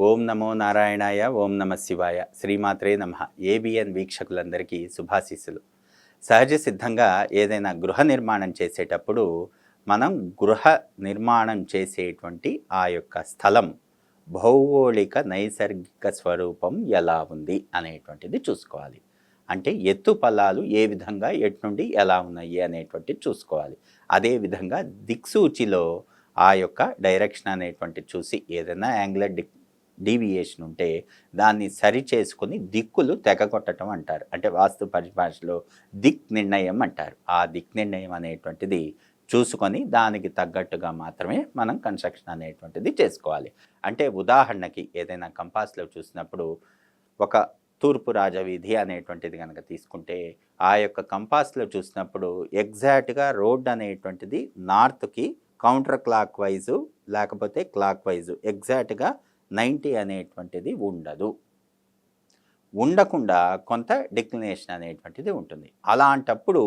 ఓం నమో నారాయణాయ, ఓం నమ శివాయ, శ్రీమాత్రే నమ. ఏబిఎన్ వీక్షకులందరికీ శుభాశీస్సులు. సహజ సిద్ధంగా ఏదైనా గృహ నిర్మాణం చేసేటప్పుడు మనం గృహ నిర్మాణం చేసేటువంటి ఆ యొక్క స్థలం భౌగోళిక నైసర్గిక స్వరూపం ఎలా ఉంది అనేటువంటిది చూసుకోవాలి. అంటే ఎత్తు పల్లాలు ఏ విధంగా ఎటు నుండి ఎలా ఉన్నాయి అనేటువంటిది చూసుకోవాలి. అదేవిధంగా దిక్సూచిలో ఆ యొక్క డైరెక్షన్ అనేటువంటిది చూసి ఏదైనా యాంగులర్ డీవియేషన్ ఉంటే దాన్ని సరి చేసుకుని దిక్కులు తెగకొట్టడం అంటారు. అంటే వాస్తు పరిభాషలో దిక్ నిర్ణయం అంటారు. ఆ దిక్ నిర్ణయం అనేటువంటిది చూసుకొని దానికి తగ్గట్టుగా మాత్రమే మనం కన్స్ట్రక్షన్ అనేటువంటిది చేసుకోవాలి. అంటే ఉదాహరణకి ఏదైనా కంపాస్లో చూసినప్పుడు ఒక తూర్పు రాజవీధి అనేటువంటిది కనుక తీసుకుంటే ఆ యొక్క కంపాస్లో చూసినప్పుడు ఎగ్జాక్ట్గా రోడ్ అనేటువంటిది నార్త్కి కౌంటర్ క్లాక్ వైజు లేకపోతే క్లాక్ వైజు ఎగ్జాక్ట్గా 90 అనేటువంటిది ఉండకుండా కొంత డిక్లినేషన్ అనేటువంటిది ఉంటుంది. అలాంటప్పుడు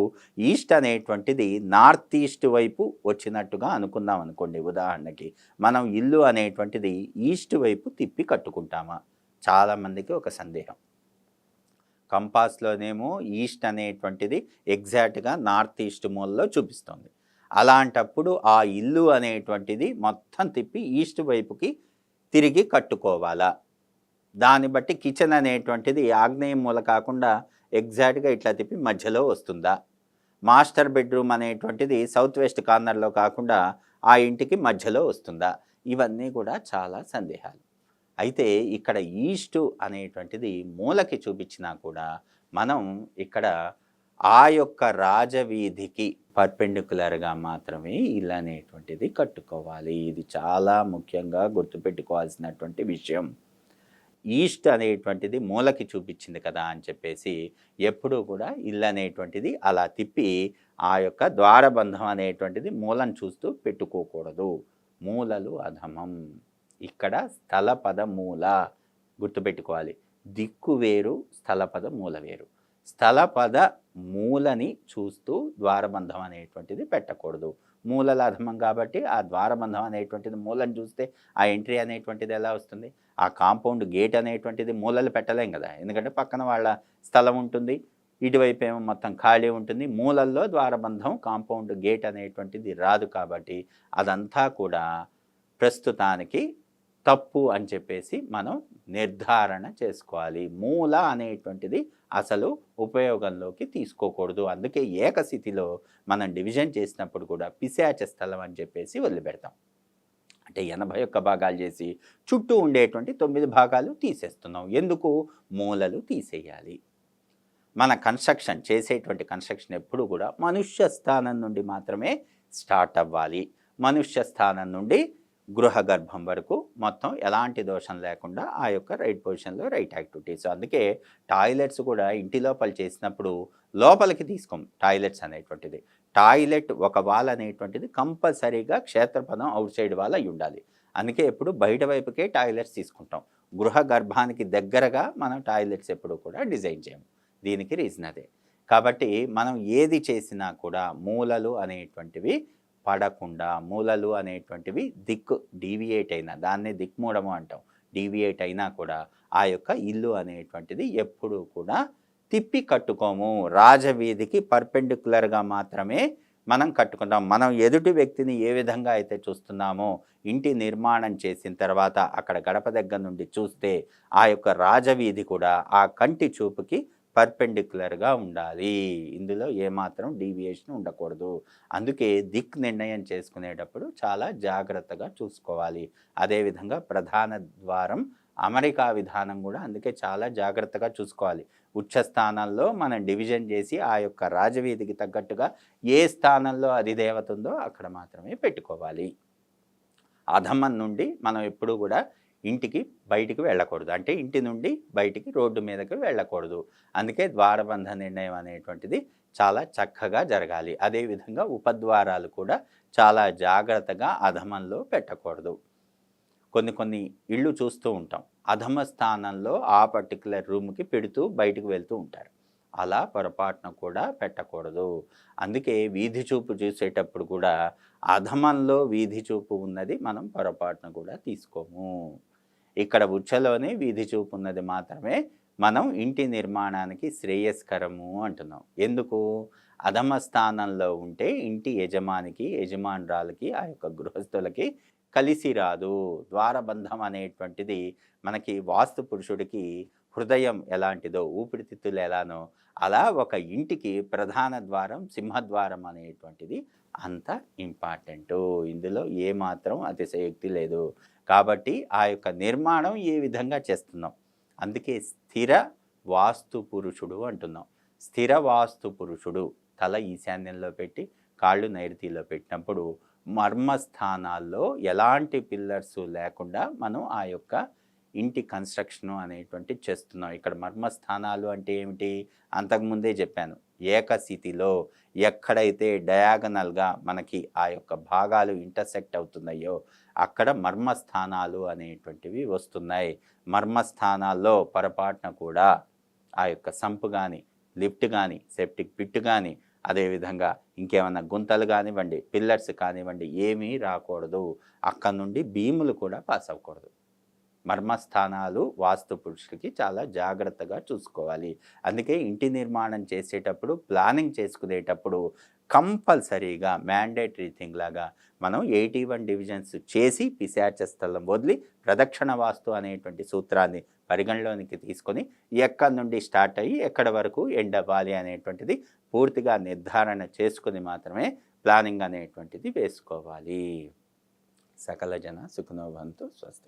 ఈస్ట్ అనేటువంటిది నార్త్ ఈస్ట్ వైపు వచ్చినట్టుగా అనుకుందాం అనుకోండి. ఉదాహరణకి మనం ఇల్లు అనేటువంటిది ఈస్ట్ వైపు తిప్పి కట్టుకుంటామా? చాలామందికి ఒక సందేహం. కంపాస్లోనేమో ఈస్ట్ అనేటువంటిది ఎగ్జాక్ట్గా నార్త్ ఈస్ట్ మూలలో చూపిస్తుంది. అలాంటప్పుడు ఆ ఇల్లు అనేటువంటిది మొత్తం తిప్పి ఈస్ట్ వైపుకి తిరిగి కట్టుకోవాలా? దాన్ని బట్టి కిచెన్ అనేటువంటిది ఆగ్నేయం మూల కాకుండా ఎగ్జాక్ట్గా ఇట్లా తిప్పి మధ్యలో వస్తుందా? మాస్టర్ బెడ్రూమ్ అనేటువంటిది సౌత్ వెస్ట్ కార్నర్లో కాకుండా ఆ ఇంటికి మధ్యలో వస్తుందా? ఇవన్నీ కూడా చాలా సందేహాలు. అయితే ఇక్కడ ఈస్టు అనేటువంటిది మూలకి చూపించినా కూడా మనం ఇక్కడ ఆ యొక్క రాజవీధికి పర్పెండిక్యులర్గా మాత్రమే ఇల్లు అనేటువంటిది కట్టుకోవాలి. ఇది చాలా ముఖ్యంగా గుర్తుపెట్టుకోవాల్సినటువంటి విషయం. ఈస్ట్ అనేటువంటిది మూలకి చూపించింది కదా అని చెప్పేసి ఎప్పుడూ కూడా ఇల్లు అనేటువంటిది అలా తిప్పి ఆ యొక్క ద్వారబంధం అనేటువంటిది మూలను చూస్తూ పెట్టుకోకూడదు. మూలలు అధమం. ఇక్కడ స్థలపద మూల గుర్తుపెట్టుకోవాలి. దిక్కు వేరు, స్థలపద మూల వేరు. స్థలపద మూలని చూస్తూ ద్వారబంధం అనేటువంటిది పెట్టకూడదు. మూలల అధమం కాబట్టి ఆ ద్వారబంధం అనేటువంటిది మూలను చూస్తే ఆ ఎంట్రీ అనేటువంటిది ఎలా వస్తుంది? ఆ కాంపౌండ్ గేట్ అనేటువంటిది మూలలు పెట్టలేం కదా, ఎందుకంటే పక్కన వాళ్ళ స్థలం ఉంటుంది, ఇటువైపు ఏమో మొత్తం ఖాళీ ఉంటుంది. మూలల్లో ద్వారబంధం కాంపౌండ్ గేట్ అనేటువంటిది రాదు. కాబట్టి అదంతా కూడా ప్రస్తుతానికి తప్పు అని చెప్పేసి మనం నిర్ధారణ చేసుకోవాలి. మూల అనేటువంటిది అసలు ఉపయోగంలోకి తీసుకోకూడదు. అందుకే ఏకస్థితిలో మనం డివిజన్ చేసినప్పుడు కూడా పిశాచ స్థలం అని చెప్పేసి వదిలిపెడతాం. అంటే 81 భాగాలు చేసి చుట్టూ ఉండేటువంటి 9 భాగాలు తీసేస్తున్నాం. ఎందుకు? మూలలు తీసేయాలి. మన కన్స్ట్రక్షన్ చేసేటువంటి కన్స్ట్రక్షన్ ఎప్పుడు కూడా మనుష్య స్థానం నుండి మాత్రమే స్టార్ట్ అవ్వాలి. మనుష్య స్థానం నుండి గృహ గర్భం వరకు మొత్తం ఎలాంటి దోషం లేకుండా ఆ యొక్క రైట్ పొజిషన్లో రైట్ యాక్టివిటీస్. అందుకే టాయిలెట్స్ కూడా ఇంటి లోపల చేసినప్పుడు లోపలికి తీసుకోం టాయిలెట్స్ అనేటువంటిది. టాయిలెట్ ఒక వాల్ అనేటువంటిది కంపల్సరీగా క్షేత్రపదం అవుట్ సైడ్ వాల్ అయి ఉండాలి. అందుకే ఎప్పుడు బయట వైపుకే టాయిలెట్స్ తీసుకుంటాం. గృహ గర్భానికి దగ్గరగా మనం టాయిలెట్స్ ఎప్పుడు కూడా డిజైన్ చేయము. దీనికి రీజన్ అదే. కాబట్టి మనం ఏది చేసినా కూడా మూలలు అనేటువంటివి పడకుండా, మూలలు అనేటువంటివి దిక్కు డీవియేట్ అయినా, దాన్నే దిక్మూడము అంటాం, డీవియేట్ అయినా కూడా ఆ యొక్క ఇల్లు అనేటువంటిది ఎప్పుడూ కూడా తిప్పి కట్టుకోము. రాజవీధికి పర్పెండిక్యులర్గా మాత్రమే మనం కట్టుకుంటాం. మనం ఎదుటి వ్యక్తిని ఏ విధంగా అయితే చూస్తున్నామో ఇంటి నిర్మాణం చేసిన తర్వాత అక్కడ గడప దగ్గర నుండి చూస్తే ఆ యొక్క రాజవీధి కూడా ఆ కంటి చూపుకి పర్పెండిక్యులర్గా ఉండాలి. ఇందులో ఏమాత్రం డీవియేషన్ ఉండకూడదు. అందుకే దిక్ నిర్ణయం చేసుకునేటప్పుడు చాలా జాగ్రత్తగా చూసుకోవాలి. అదేవిధంగా ప్రధాన ద్వారం అమరికా విధానం కూడా అందుకే చాలా జాగ్రత్తగా చూసుకోవాలి. ఉచ్చ స్థానంలో మనం డివిజన్ చేసి ఆ యొక్క రాజవీధికి తగ్గట్టుగా ఏ స్థానంలో అధిదేవత ఉందో అక్కడ మాత్రమే పెట్టుకోవాలి. అధమం నుండి మనం ఎప్పుడూ కూడా ఇంటికి బయటికి వెళ్ళకూడదు. అంటే ఇంటి నుండి బయటికి రోడ్డు మీదకి వెళ్ళకూడదు. అందుకే ద్వారబంధ నిర్ణయం అనేటువంటిది చాలా చక్కగా జరగాలి. అదేవిధంగా ఉపద్వారాలు కూడా చాలా జాగ్రత్తగా అధమంలో పెట్టకూడదు. కొన్ని ఇళ్ళు చూస్తూ ఉంటాం, అధమ స్థానంలో ఆ పర్టికులర్ రూమ్కి పెడుతూ బయటకు వెళ్తూ ఉంటారు. అలా పొరపాటున కూడా పెట్టకూడదు. అందుకే వీధి చూపు చూసేటప్పుడు కూడా అధమంలో వీధి చూపు ఉన్నది మనం పొరపాటున కూడా తీసుకోము. ఇక్కడ ఉచ్చలోనే వీధి చూపు ఉన్నది మాత్రమే మనం ఇంటి నిర్మాణానికి శ్రేయస్కరము అంటున్నాం. ఎందుకు? అధమ స్థానంలో ఉంటే ఇంటి యజమానికి, యజమానురాలకి, ఆ యొక్క గృహస్థులకి కలిసి రాదు. ద్వారబంధం అనేటువంటిది మనకి వాస్తు పురుషుడికి హృదయం ఎలాంటిదో, ఊపిరితిత్తులు ఎలానో అలా ఒక ఇంటికి ప్రధాన ద్వారం, సింహద్వారం అనేటువంటిది అంత ఇంపార్టెంటు. ఇందులో ఏమాత్రం అతిశయోక్తి లేదు. కాబట్టి ఆ యొక్క నిర్మాణం ఏ విధంగా చేస్తున్నాం, అందుకే స్థిర వాస్తు పురుషుడు అంటున్నాం. స్థిర వాస్తు పురుషుడు తల ఈశాన్యంలో పెట్టి కాళ్ళు నైరుతిలో పెట్టినప్పుడు మర్మస్థానాల్లో ఎలాంటి పిల్లర్స్ లేకుండా మనం ఆ యొక్క ఇంటి కన్స్ట్రక్షన్ అనేటువంటి చేస్తున్నాం. ఇక్కడ మర్మస్థానాలు అంటే ఏమిటి? అంతకుముందే చెప్పాను. ఏకస్థితిలో ఎక్కడైతే డయాగనల్గా మనకి ఆ యొక్క భాగాలు ఇంటర్సెక్ట్ అవుతున్నాయో అక్కడ మర్మస్థానాలు అనేటువంటివి వస్తున్నాయి. మర్మస్థానాల్లో పొరపాటున కూడా ఆ యొక్క సంపు కానీ, లిఫ్ట్ కానీ, సెప్టిక్ పిట్ కానీ, అదేవిధంగా ఇంకేమన్నా గుంతలు కానివ్వండి, పిల్లర్స్ కానివ్వండి, ఏమీ రాకూడదు. అక్కడ నుండి భీములు కూడా పాస్ అవ్వకూడదు. మర్మస్థానాలు వాస్తు పురుషుడికి చాలా జాగ్రత్తగా చూసుకోవాలి. అందుకే ఇంటి నిర్మాణం చేసేటప్పుడు, ప్లానింగ్ చేసుకునేటప్పుడు కంపల్సరీగా మ్యాండేటరీ థింగ్ లాగా మనం 81 డివిజన్స్ చేసి పిశాచ స్థలం వదిలి ప్రదక్షిణ వాస్తు అనేటువంటి సూత్రాన్ని పరిగణలోనికి తీసుకొని ఎక్కడి నుండి స్టార్ట్ అయ్యి ఎక్కడి వరకు ఎండ్ అవ్వాలి అనేటువంటిది పూర్తిగా నిర్ధారణ చేసుకుని మాత్రమే ప్లానింగ్ అనేటువంటిది వేసుకోవాలి. సకల జన సుఖనో భవంతు. స్వస్తి.